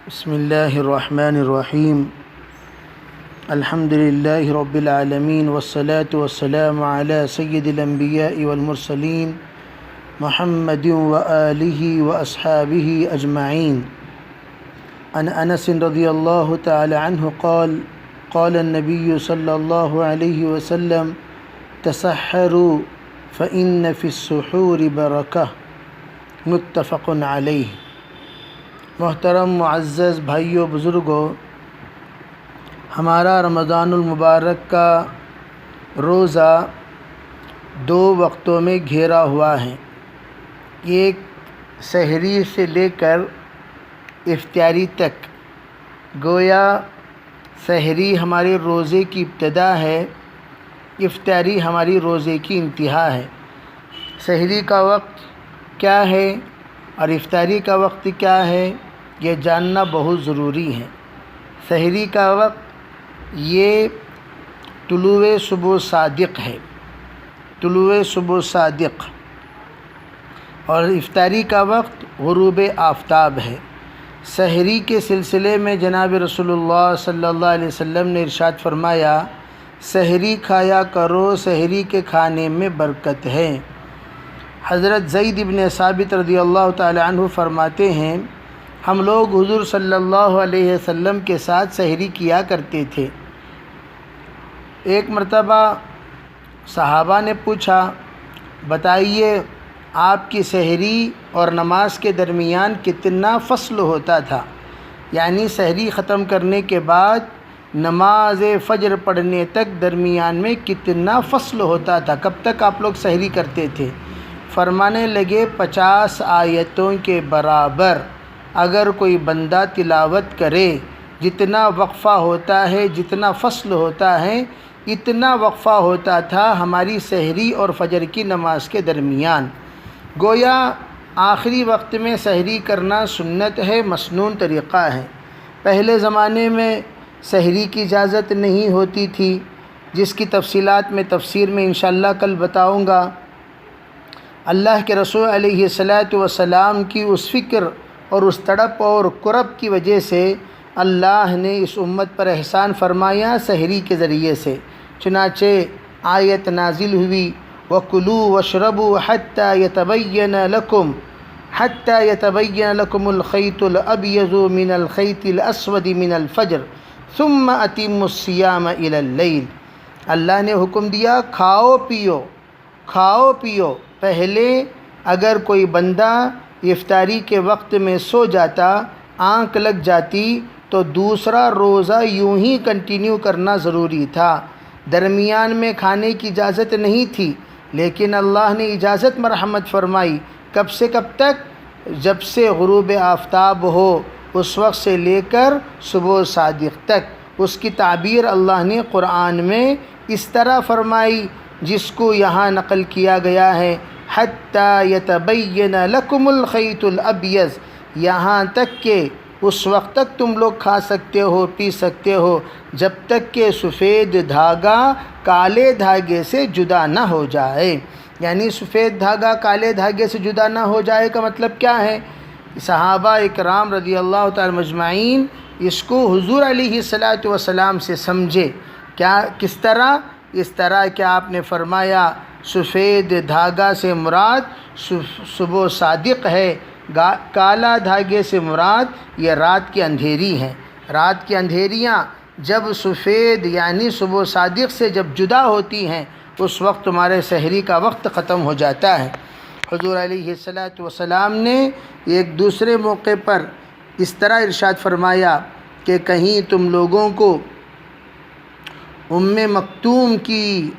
بسم اللہ الرحمن الرحیم الحمد للہ رب العالمین والصلاة والسلام علی سید الانبیاء والمرسلین محمد وآلہ واصحابہ اجمعین عن انس رضی اللہ تعالی عنہ قال قال النبی صلی اللہ علیہ وسلم تسحروا فإن فی السحور برکہ متفق علیہ۔ محترم معزز بھائیوں بزرگوں، ہمارا رمضان المبارک کا روزہ دو وقتوں میں گھیرا ہوا ہے، ایک سحری سے لے کر افطاری تک۔ گویا سحری ہمارے روزے کی ابتدا ہے، افطاری ہماری روزے کی انتہا ہے۔ سحری کا وقت کیا ہے اور افطاری کا وقت کیا ہے، یہ جاننا بہت ضروری ہے۔ سحری کا وقت یہ طلوع صبح صادق ہے، طلوع صبح صادق، اور افطاری کا وقت غروب آفتاب ہے۔ سحری کے سلسلے میں جناب رسول اللہ صلی اللہ علیہ وسلم نے ارشاد فرمایا، سحری کھایا کرو، سحری کے کھانے میں برکت ہے۔ حضرت زید بن ثابت رضی اللہ تعالی عنہ فرماتے ہیں، ہم لوگ حضور صلی اللہ علیہ وسلم کے ساتھ سحری کیا کرتے تھے۔ ایک مرتبہ صحابہ نے پوچھا، بتائیے آپ کی سحری اور نماز کے درمیان کتنا فصل ہوتا تھا؟ یعنی سحری ختم کرنے کے بعد نماز فجر پڑھنے تک درمیان میں کتنا فصل ہوتا تھا، کب تک آپ لوگ سحری کرتے تھے؟ فرمانے لگے 50 آیتوں کے برابر اگر کوئی بندہ تلاوت کرے، جتنا وقفہ ہوتا ہے، جتنا فصل ہوتا ہے، اتنا وقفہ ہوتا تھا ہماری سحری اور فجر کی نماز کے درمیان۔ گویا آخری وقت میں سحری کرنا سنت ہے، مسنون طریقہ ہے۔ پہلے زمانے میں سحری کی اجازت نہیں ہوتی تھی، جس کی تفصیلات میں تفسیر میں انشاءاللہ کل بتاؤں گا۔ اللہ کے رسول علیہ الصلاۃ والسلام کی اس فکر اور اس تڑپ اور کرب کی وجہ سے اللہ نے اس امت پر احسان فرمایا سحری کے ذریعے سے۔ چنانچہ آیت نازل ہوئی، وَكُلُوا وَاشْرَبُوا حَتَّى يَتَبَيَّنَ لَكُمُ الْخَيْطُ الْأَبْيَضُ مِنَ الْخَيْطِ الْأَسْوَدِ مِنَ الْفَجْرِ ثُمَّ أَتِمُّوا الصِّيَامَ إِلَى اللَّيْلِ۔ اللہ نے حکم دیا، کھاؤ پیو۔ پہلے اگر کوئی بندہ افطاری کے وقت میں سو جاتا، آنکھ لگ جاتی، تو دوسرا روزہ یوں ہی کنٹینیو کرنا ضروری تھا۔ درمیان میں کھانے کی اجازت نہیں تھی، لیکن اللہ نے اجازت مرحمت فرمائی۔ کب سے کب تک؟ جب سے غروب آفتاب ہو، اس وقت سے لے کر صبح صادق تک۔ اس کی تعبیر اللہ نے قرآن میں اس طرح فرمائی، جس کو یہاں نقل کیا گیا ہے، حَتَّى يَتَبَيَّنَ لَكُمُ الْخَيْطُ الْأَبْيَضُ، یہاں تک کہ اس وقت تک تم لوگ کھا سکتے ہو، پی سکتے ہو، جب تک کہ سفید دھاگا کالے دھاگے سے جدا نہ ہو جائے۔ یعنی سفید دھاگا کالے دھاگے سے جدا نہ ہو جائے کا مطلب کیا ہے؟ صحابہ اکرام رضی اللہ تعالی مجمعین اس کو حضور علیہ الصلاۃ والسلام سے سمجھے۔ کس طرح؟ اس طرح کہ آپ نے فرمایا، سفید دھاگا سے مراد صبح صادق ہے، کالا دھاگے سے مراد یہ رات کی اندھیری ہے۔ رات کی اندھیریاں جب سفید یعنی صبح صادق سے جب جدا ہوتی ہیں، اس وقت تمہارے سحری کا وقت ختم ہو جاتا ہے۔ حضور علیہ الصلاۃ والسلام نے ایک دوسرے موقع پر اس طرح ارشاد فرمایا کہ کہیں تم لوگوں کو ام مکتوم کی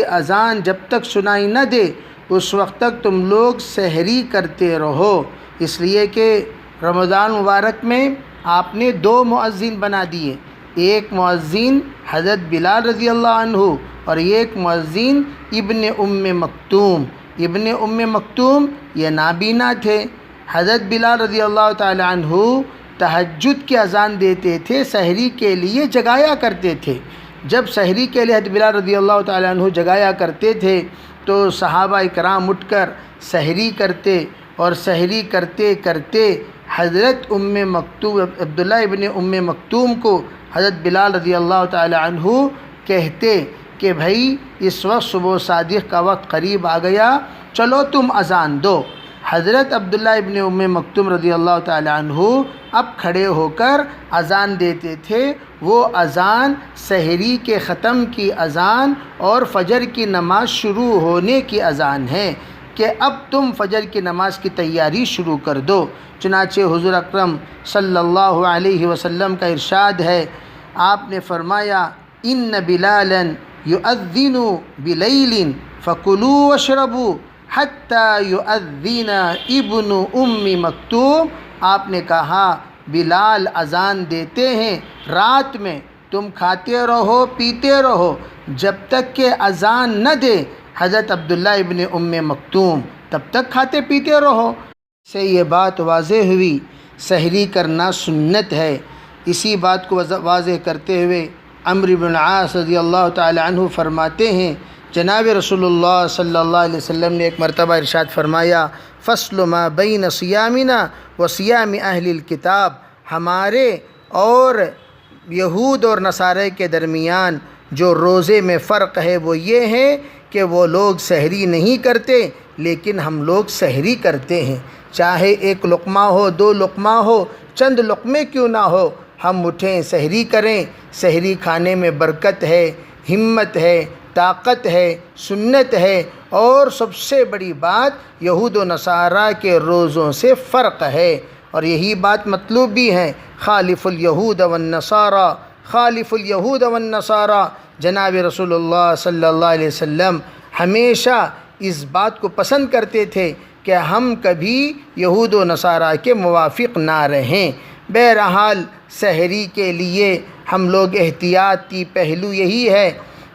اذان جب تک سنائی نہ دے، اس وقت تک تم لوگ سحری کرتے رہو۔ اس لیے کہ رمضان مبارک میں آپ نے 2 مؤذن بنا دیے، ایک مؤذن حضرت بلال رضی اللہ عنہ اور ایک مؤذن ابن ام مکتوم یہ نابینا تھے۔ حضرت بلال رضی اللہ تعالی عنہ تہجد کی اذان دیتے تھے، سحری کے لیے جگایا کرتے تھے۔ جب سحری کے لیے حضرت بلال رضی اللہ تعالی عنہ جگایا کرتے تھے تو صحابہ کرام اٹھ کر سحری کرتے، اور سحری کرتے کرتے حضرت عبداللہ ابن مکتوم کو حضرت بلال رضی اللہ تعالی عنہ کہتے کہ بھائی اس وقت صبح صادق کا وقت قریب آ گیا، چلو تم اذان دو۔ حضرت عبداللہ ابن مکتوم رضی اللہ تعالی عنہ اب کھڑے ہو کر اذان دیتے تھے۔ وہ اذان سحری کے ختم کی اذان اور فجر کی نماز شروع ہونے کی اذان ہے کہ اب تم فجر کی نماز کی تیاری شروع کر دو۔ چنانچہ حضور اکرم صلی اللہ علیہ وسلم کا ارشاد ہے، آپ نے فرمایا ان بلالا یؤذن بلیل فکلوا واشربوا حتی یؤذن ابن مکتوم۔ آپ نے کہا بلال اذان دیتے ہیں رات میں، تم کھاتے رہو پیتے رہو جب تک کہ اذان نہ دے حضرت عبداللہ ابن مکتوم، تب تک کھاتے پیتے رہو۔ سے یہ بات واضح ہوئی سحری کرنا سنت ہے۔ اسی بات کو واضح کرتے ہوئے عمرو بن العاص رضی اللہ تعالی عنہ فرماتے ہیں، جناب رسول اللہ صلی اللہ علیہ وسلم نے ایک مرتبہ ارشاد فرمایا، فصل ما بین صیامنا و صیام اہل الکتاب، ہمارے اور یہود اور نصارے کے درمیان جو روزے میں فرق ہے وہ یہ ہے کہ وہ لوگ سحری نہیں کرتے لیکن ہم لوگ سحری کرتے ہیں، چاہے ایک لقمہ ہو، دو لقمہ ہو، چند لقمے کیوں نہ ہو، ہم اٹھیں سحری کریں۔ سحری کھانے میں برکت ہے، ہمت ہے، طاقت ہے، سنت ہے، اور سب سے بڑی بات یہود و نصارہ کے روزوں سے فرق ہے، اور یہی بات مطلوب بھی ہے۔ خالف الیہود والنصارى، خالف الیہود والنصارى، جناب رسول اللہ صلی اللہ علیہ وسلم ہمیشہ اس بات کو پسند کرتے تھے کہ ہم کبھی یہود و نصارہ کے موافق نہ رہیں۔ بہرحال سحری کے لیے ہم لوگ احتیاطی پہلو یہی ہے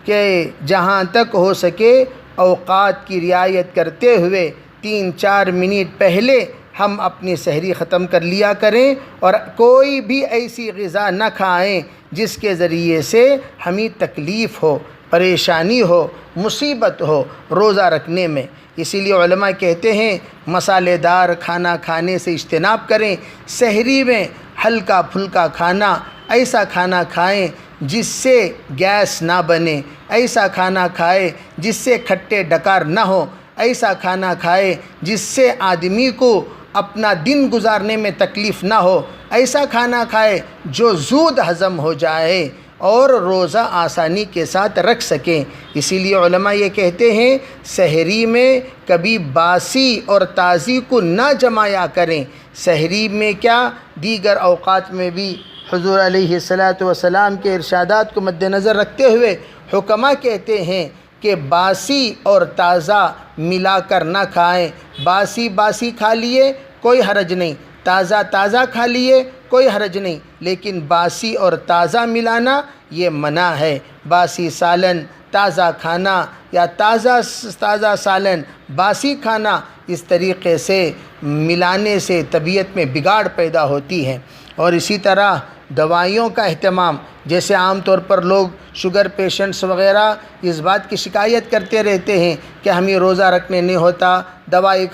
کہ جہاں تک ہو سکے اوقات کی رعایت کرتے ہوئے 3-4 منٹ پہلے ہم اپنی سحری ختم کر لیا کریں، اور کوئی بھی ایسی غذا نہ کھائیں جس کے ذریعے سے ہمیں تکلیف ہو، پریشانی ہو، مصیبت ہو روزہ رکھنے میں۔ اسی لیے علماء کہتے ہیں مسالے دار کھانا کھانے سے اجتناب کریں، سحری میں ہلکا پھلکا کھانا، ایسا کھانا کھائیں جس سے گیس نہ بنے، ایسا کھانا کھائے جس سے کھٹے ڈکار نہ ہو، ایسا کھانا کھائے جس سے آدمی کو اپنا دن گزارنے میں تکلیف نہ ہو، ایسا کھانا کھائے جو زود ہضم ہو جائے اور روزہ آسانی کے ساتھ رکھ سکیں۔ اسی لیے علماء یہ کہتے ہیں سحری میں کبھی باسی اور تازی کو نہ جمایا کریں۔ سحری میں کیا دیگر اوقات میں بھی حضور علیہ السلام کے ارشادات کو مد نظر رکھتے ہوئے حکماء کہتے ہیں کہ باسی اور تازہ ملا کر نہ کھائیں۔ باسی کھا لیے کوئی حرج نہیں، تازہ کھا لیے کوئی حرج نہیں، لیکن باسی اور تازہ ملانا یہ منع ہے۔ باسی سالن تازہ کھانا یا تازہ سالن باسی کھانا، اس طریقے سے ملانے سے طبیعت میں بگاڑ پیدا ہوتی ہے۔ اور اسی طرح دوائیوں کا اہتمام، جیسے عام طور پر لوگ شوگر پیشنٹس وغیرہ اس بات کی شکایت کرتے رہتے ہیں کہ ہمیں روزہ رکھنے نہیں ہوتا، دوائی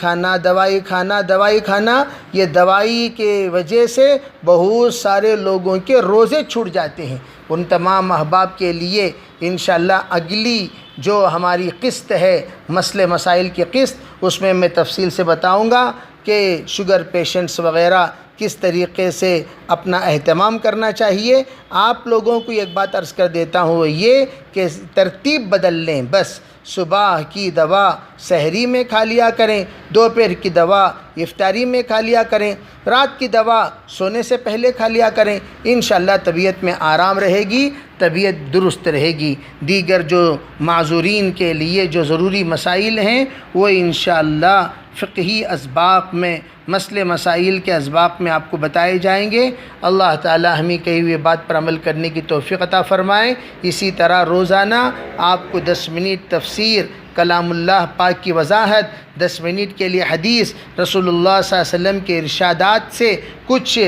کھانا، یہ دوائی کے وجہ سے بہت سارے لوگوں کے روزے چھوٹ جاتے ہیں۔ ان تمام احباب کے لیے انشاءاللہ اگلی جو ہماری قسط ہے مسئلے مسائل کی قسط، اس میں تفصیل سے بتاؤں گا کہ شوگر پیشنٹس وغیرہ کس طریقے سے اپنا اہتمام کرنا چاہیے۔ آپ لوگوں کو ایک بات عرض کر دیتا ہوں، وہ یہ کہ ترتیب بدل لیں، بس صبح کی دوا سحری میں کھا لیا کریں، دوپہر کی دوا افطاری میں کھا لیا کریں، رات کی دوا سونے سے پہلے کھا لیا کریں۔ انشاءاللہ طبیعت میں آرام رہے گی، طبیعت درست رہے گی۔ دیگر جو معذورین کے لیے جو ضروری مسائل ہیں وہ انشاءاللہ فقہی اسباق میں، مسئلے مسائل کے اسباق میں آپ کو بتائے جائیں گے۔ اللہ تعالی ہمیں کہی ہوئی بات پر عمل کرنے کی توفیق عطا فرمائے۔ اسی طرح روزانہ آپ کو 10 منٹ تفسیر کلام اللہ پاک کی وضاحت، 10 منٹ کے لیے حدیث رسول اللہ صلی اللہ علیہ وسلم کے ارشادات سے کچھ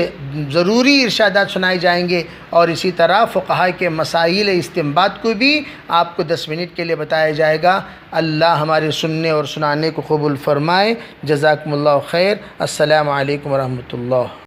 ضروری ارشادات سنائے جائیں گے، اور اسی طرح فقہاء کے مسائل استنباط کو بھی آپ کو 10 منٹ کے لیے بتایا جائے گا۔ اللہ ہمارے سننے اور سنانے کو قبول فرمائے۔ جزاکم اللہ خیر۔ السلام علیکم ورحمۃ اللہ۔